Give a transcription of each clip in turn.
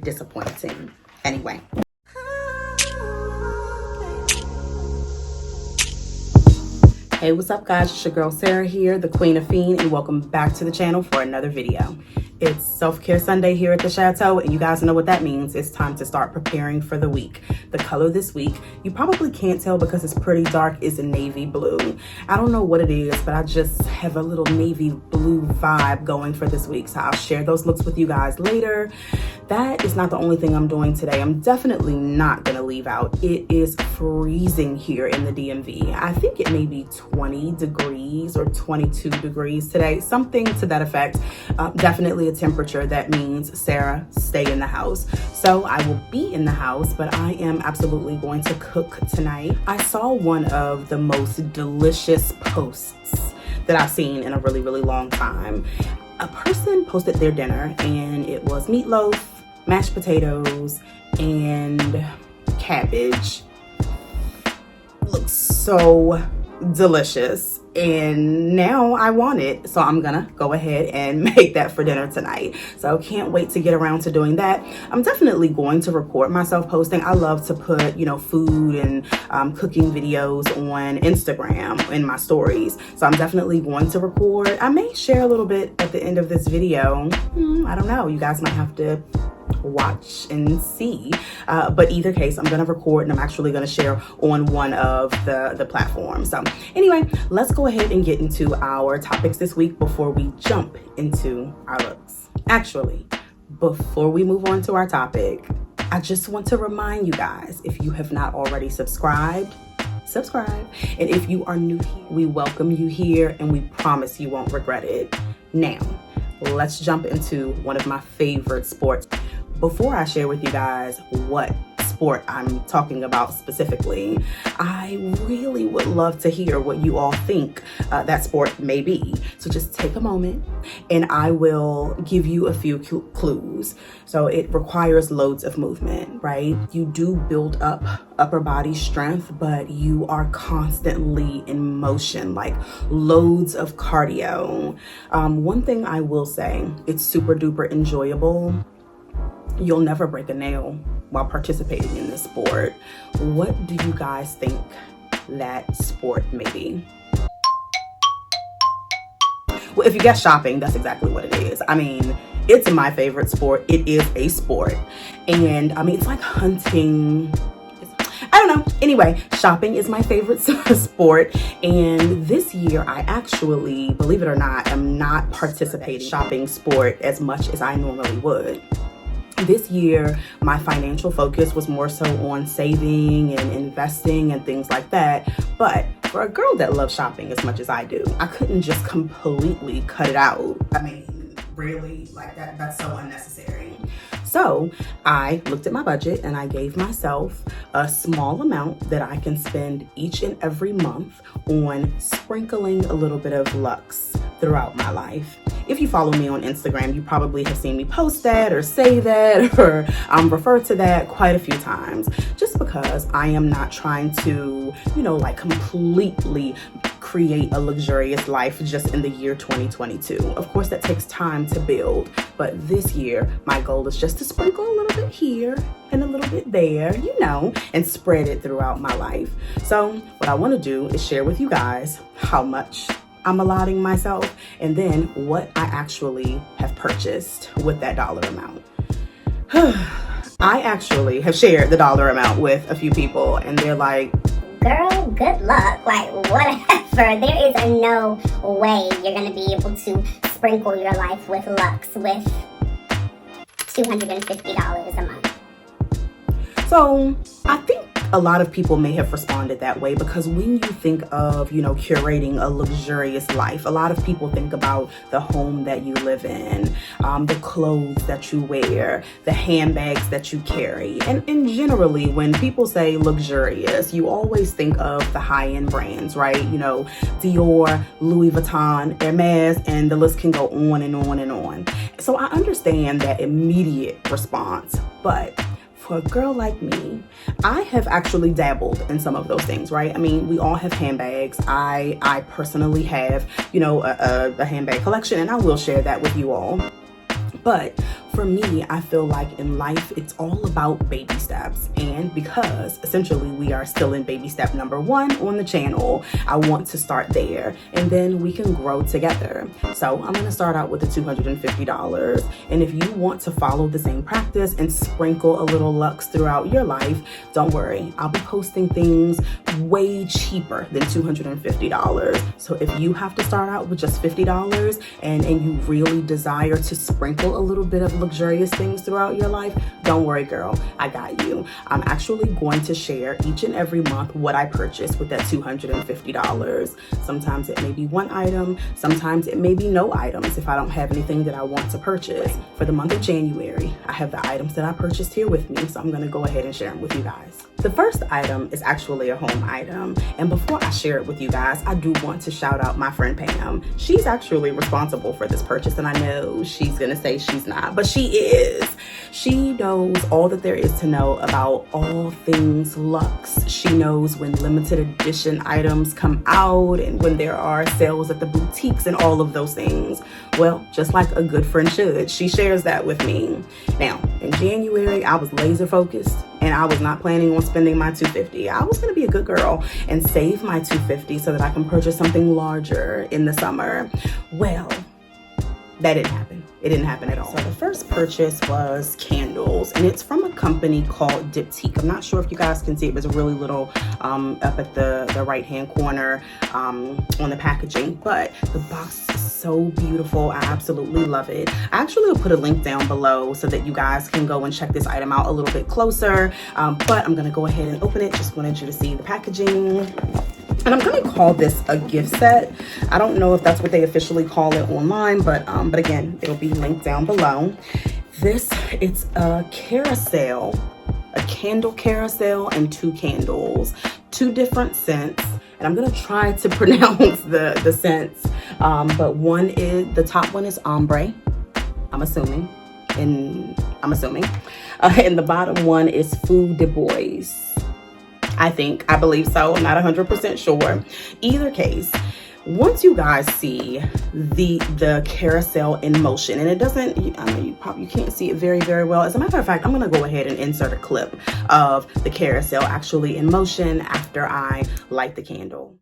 disappointing. Anyway. Hey, what's up guys? It's your girl Sarah here, the Queen of F.E.A.N, and welcome back to the channel for another video. It's Self-Care Sunday here at the Chateau, and you guys know what that means. It's time to start preparing for the week. The color this week, you probably can't tell because it's pretty dark, is a navy blue. I don't know what it is, but I just have a little navy blue vibe going for this week, so I'll share those looks with you guys later. That is not the only thing I'm doing today. I'm definitely not gonna leave out. It is freezing here in the DMV. I think it may be 20 degrees or 22 degrees today, something to that effect. Definitely a temperature that means, Sarah, stay in the house. So I will be in the house, but I am absolutely going to cook tonight. I saw one of the most delicious posts that I've seen in a really, really long time. A person posted their dinner and it was meatloaf, mashed potatoes, and cabbage. Looks so delicious, and now I want it, so I'm gonna go ahead and make that for dinner tonight. So can't wait to get around to doing that. I'm definitely going to record myself posting. I love to put, you know, food and cooking videos on Instagram in my stories, so I'm definitely going to record. I may share a little bit at the end of this video. I don't know, you guys might have to watch and see, but either case, I'm gonna record and I'm actually gonna share on one of the platforms. So anyway, let's go ahead and get into our topics this week before we jump into our looks. Actually, before we move on to our topic, I just want to remind you guys, if you have not already subscribed, subscribe, and if you are new here, we welcome you here and we promise you won't regret it. Now let's jump into one of my favorite sports. Before I share with you guys what sport I'm talking about specifically, I really would love to hear what you all think that sport may be. So just take a moment and I will give you a few clues. So it requires loads of movement, right? You do build up upper body strength, but you are constantly in motion, like loads of cardio. One thing I will say, it's super duper enjoyable. You'll never break a nail while participating in this sport. What do you guys think that sport may be? Well, if you guess shopping, that's exactly what it is. I mean, it's my favorite sport. It is a sport. And I mean, it's like hunting. I don't know. Anyway, shopping is my favorite sport. And this year, I actually, believe it or not, am not participating in shopping sport as much as I normally would. This year, my financial focus was more so on saving and investing and things like that. But for a girl that loves shopping as much as I do, I couldn't just completely cut it out. I mean, really, like that's so unnecessary. So I looked at my budget and I gave myself a small amount that I can spend each and every month on sprinkling a little bit of Luxe throughout my life. If you follow me on Instagram, you probably have seen me post that or say that or refer to that quite a few times, just because I am not trying to, you know, like completely create a luxurious life just in the year 2022. Of course, that takes time to build, but this year, my goal is just to sprinkle a little bit here and a little bit there, you know, and spread it throughout my life. So what I want to do is share with you guys how much I'm allotting myself, and then what I actually have purchased with that dollar amount. I actually have shared the dollar amount with a few people, and they're like, girl, good luck, like whatever. There is no way you're gonna be able to sprinkle your life with Luxe with $250 a month. So I think a lot of people may have responded that way because when you think of, you know, curating a luxurious life, a lot of people think about the home that you live in, the clothes that you wear, the handbags that you carry. And generally, when people say luxurious, you always think of the high-end brands, right? You know, Dior, Louis Vuitton, Hermes, and the list can go on and on and on. So I understand that immediate response, but for a girl like me, I have actually dabbled in some of those things, right? I mean, we all have handbags. I personally have, you know, a handbag collection, and I will share that with you all. But For me, I feel like in life, it's all about baby steps. And because essentially we are still in baby step number 1 on the channel, I want to start there and then we can grow together. So I'm going to start out with the $250. And if you want to follow the same practice and sprinkle a little Luxe throughout your life, don't worry. I'll be posting things way cheaper than $250. So if you have to start out with just $50 and you really desire to sprinkle a little bit of luxurious things throughout your life, don't worry, girl, I got you. I'm actually going to share each and every month what I purchased with that $250. Sometimes it may be one item, sometimes it may be no items if I don't have anything that I want to purchase. For the month of January, I have the items that I purchased here with me, so I'm going to go ahead and share them with you guys. The first item is actually a home item, and before I share it with you guys, I do want to shout out my friend Pam. She's actually responsible for this purchase, and I know she's gonna say she's not, but she is. She knows all that there is to know about all things Luxe. She knows when limited edition items come out and when there are sales at the boutiques and all of those things. Well, just like a good friend should, she shares that with me. Now, in January, I was laser focused and I was not planning on spending my $250. I was gonna be a good girl and save my $250 so that I can purchase something larger in the summer. Well, that didn't happen. It didn't happen at all. So the first purchase was candles, and it's from a company called Diptyque. I'm not sure if you guys can see it. There's a really little up at the right-hand corner on the packaging, but the box is so beautiful. I absolutely love it. I actually will put a link down below so that you guys can go and check this item out a little bit closer, but I'm gonna go ahead and open it. Just wanted you to see the packaging. And I'm gonna call this a gift set. I don't know if that's what they officially call it online, but again, it'll be linked down below. It's a carousel, a candle carousel and 2 candles, 2 different scents. And I'm gonna try to pronounce the scents, but the top one is ombre, I'm assuming, and the bottom one is Feu de Bois. I believe so. I'm not 100% sure. Either case, once you guys see the carousel in motion, and it doesn't, I know you can't see it very, very well. As a matter of fact, I'm going to go ahead and insert a clip of the carousel actually in motion after I light the candle.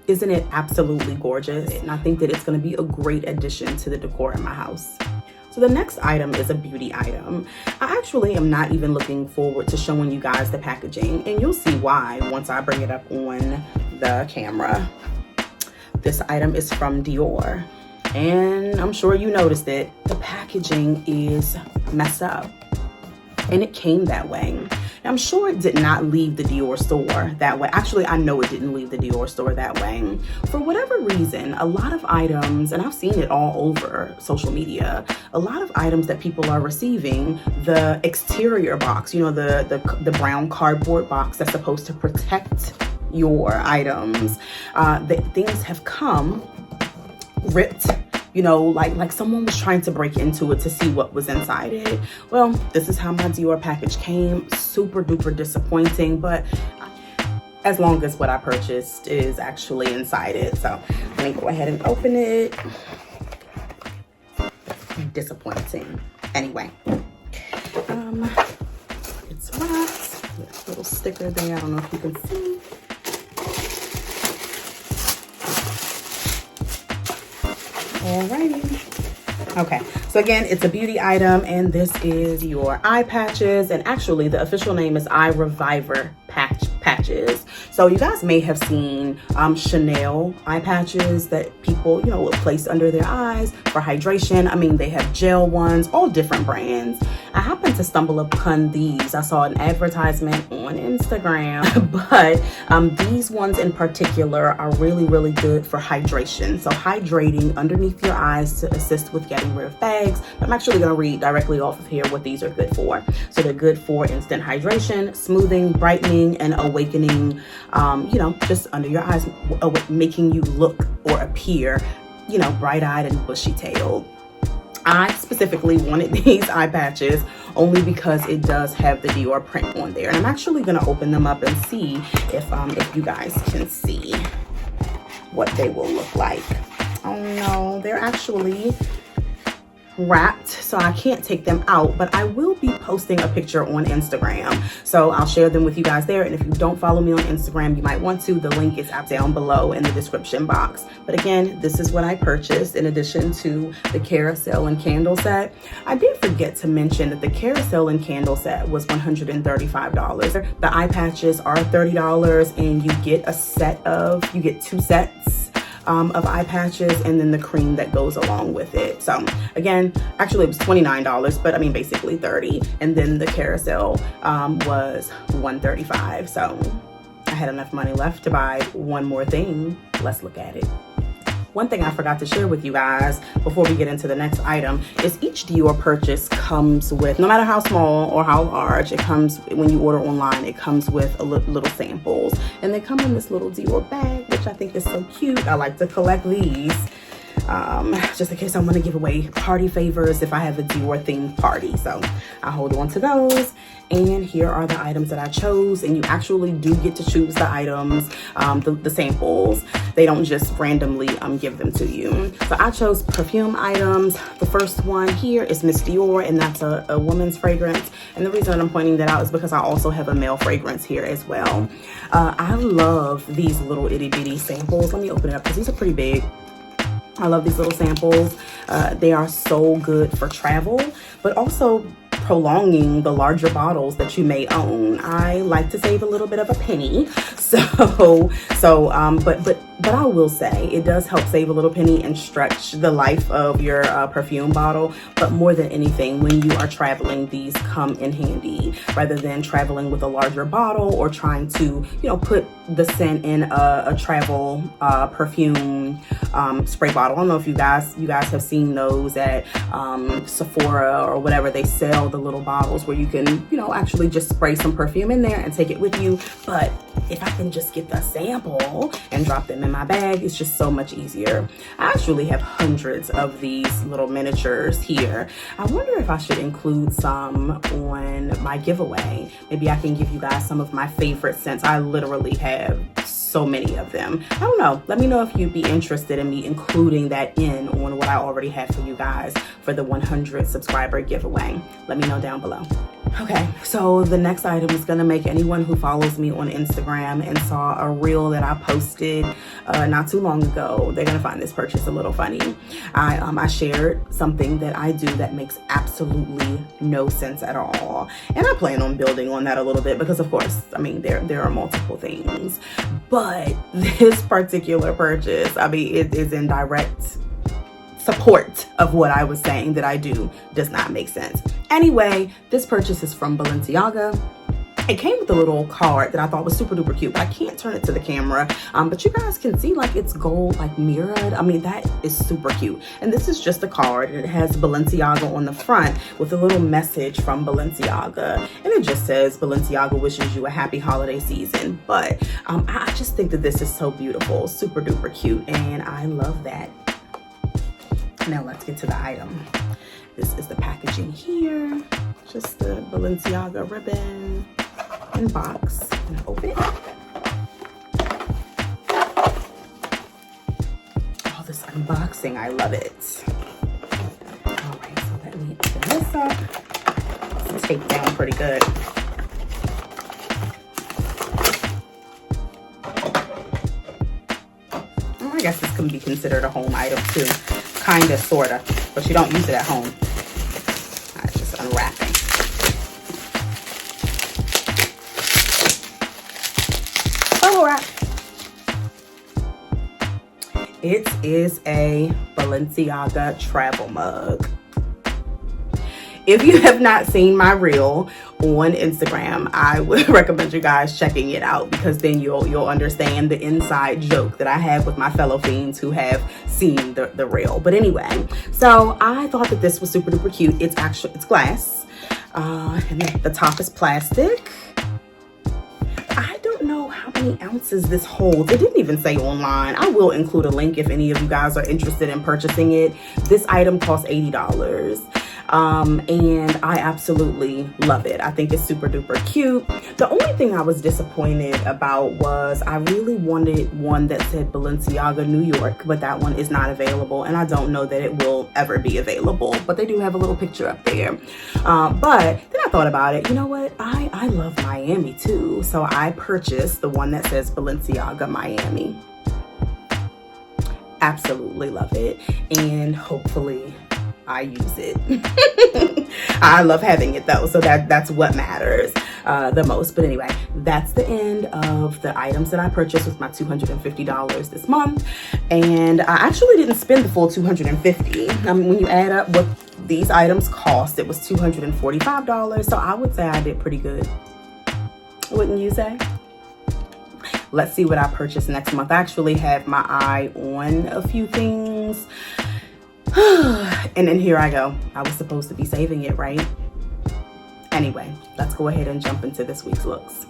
Isn't it absolutely gorgeous? And I think that it's going to be a great addition to the decor in my house. So the next item is a beauty item. I actually am not even looking forward to showing you guys the packaging, and you'll see why once I bring it up on the camera. This item is from Dior, and I'm sure you noticed it. The packaging is messed up, and it came that way. I'm sure it did not leave the Dior store that way. Actually, I know it didn't leave the Dior store that way. For whatever reason, a lot of items, and I've seen it all over social media, a lot of items that people are receiving, the exterior box, you know, the brown cardboard box that's supposed to protect your items, the things have come ripped, you know, like someone was trying to break into it to see what was inside it. Well, this is how my Dior package came. Super duper disappointing, but as long as what I purchased is actually inside it. So let me go ahead and open it. Disappointing. Anyway, it's wrapped. There's a little sticker there. I don't know if you can see. Alrighty. Okay, so again, it's a beauty item, and this is your eye patches, and actually the official name is Eye Reviver patches. So you guys may have seen Chanel eye patches that people, you know, will place under their eyes for hydration. I mean, they have gel ones, all different brands. I happened to stumble upon these. I saw an advertisement on Instagram, but these ones in particular are really, really good for hydration. So hydrating underneath your eyes to assist with getting rid of bags. I'm actually going to read directly off of here what these are good for. So they're good for instant hydration, smoothing, brightening, and awakening, you know, just under your eyes, making you look or appear, you know, bright-eyed and bushy-tailed. I specifically wanted these eye patches only because it does have the Dior print on there. And I'm actually going to open them up and see if you guys can see. what they will look like. Oh no, they're actually wrapped, so I can't take them out, but I will be posting a picture on Instagram, so I'll share them with you guys there. And if you don't follow me on Instagram, you might want to. The link is down below in the description box. But again, this is what I purchased in addition to the carousel and candle set. I did forget to mention that the carousel and candle set was $135. The eye patches are $30, and you get 2 sets of eye patches, and then the cream that goes along with it. So again, actually it was $29, but I mean basically $30, and then the carousel was $135. So I had enough money left to buy one more thing. Let's look at it. One thing I forgot to share with you guys before we get into the next item is each Dior purchase comes with, no matter how small or how large, it comes, when you order online, it comes with a little samples. And they come in this little Dior bag, which I think is so cute. I like to collect these just in case I want to give away party favors if I have a Dior themed party. So I hold on to those. And here are the items that I chose, and you actually do get to choose the items, the samples. They don't just randomly give them to you. So I chose perfume items. The first one here is Miss Dior, and that's a woman's fragrance. And the reason I'm pointing that out is because I also have a male fragrance here as well. I love these little itty bitty samples. Let me open it up because these are pretty big. I love these little samples. They are so good for travel, but also prolonging the larger bottles that you may own. I like to save a little bit of a penny. But I will say it does help save a little penny and stretch the life of your perfume bottle. But more than anything, when you are traveling, these come in handy rather than traveling with a larger bottle or trying to, put the scent in a travel perfume spray bottle. I don't know if you guys have seen those at Sephora or whatever. They sell the little bottles where you can, actually just spray some perfume in there and take it with you. But if I can just get the sample and drop them in my bag, it's just so much easier. I actually have hundreds of these little miniatures here. I wonder if I should include some on my giveaway. Maybe I can give you guys some of my favorite scents. I literally have so many of them. I don't know. Let me know if you'd be interested in me including that in on what I already have for you guys for the 100 subscriber giveaway. Let me know down below. Okay, so the next item is gonna make anyone who follows me on Instagram and saw a reel that I posted not too long ago, they're gonna find this purchase a little funny. I shared something that I do that makes absolutely no sense at all. And I plan on building on that a little bit because of course, I mean, there are multiple things. But this particular purchase, I mean, it is in direct support of what I was saying that I do does not make sense. Anyway, this purchase is from Balenciaga. It came with a little card that I thought was super duper cute, but I can't turn it to the camera. But you guys can see like it's gold, like mirrored. I mean, that is super cute. And this is just a card, and it has Balenciaga on the front with a little message from Balenciaga. And it just says, Balenciaga wishes you a happy holiday season. But I just think that this is so beautiful, super duper cute, and I love that. Now let's get to the item. This is the packaging here. Just the Balenciaga ribbon and box. I'm gonna open it. Oh, this unboxing, I love it. All right, so let me open this up. It's taped down pretty good. I guess this can be considered a home item too. Kinda, sorta, but you don't use it at home. It's just unwrapping. Bubble wrap. It is a Balenciaga travel mug. If you have not seen my reel on Instagram, I would recommend you guys checking it out because then you'll understand the inside joke that I have with my fellow fiends who have seen the reel. But anyway, so I thought that this was super duper cute. It's glass, and the top is plastic. I don't know how many ounces this holds. It didn't even say online. I will include a link if any of you guys are interested in purchasing it. This item costs $80. and I absolutely love it. I think it's super duper cute. The only thing I was disappointed about was I really wanted one that said Balenciaga New York, but that one is not available, and I don't know that it will ever be available, but they do have a little picture up there. But then I thought about it, you know what, I love Miami too, so I purchased the one that says Balenciaga Miami. Absolutely love it, and hopefully I use it. I love having it though, so that's what matters the most. But anyway, that's the end of the items that I purchased with my $250 this month, and I actually didn't spend the full $250. When you add up what these items cost, it was $245, so I would say I did pretty good. Wouldn't you say? Let's see what I purchase next month. I actually have my eye on a few things. And then here I go. I was supposed to be saving it, right? Anyway, let's go ahead and jump into this week's looks.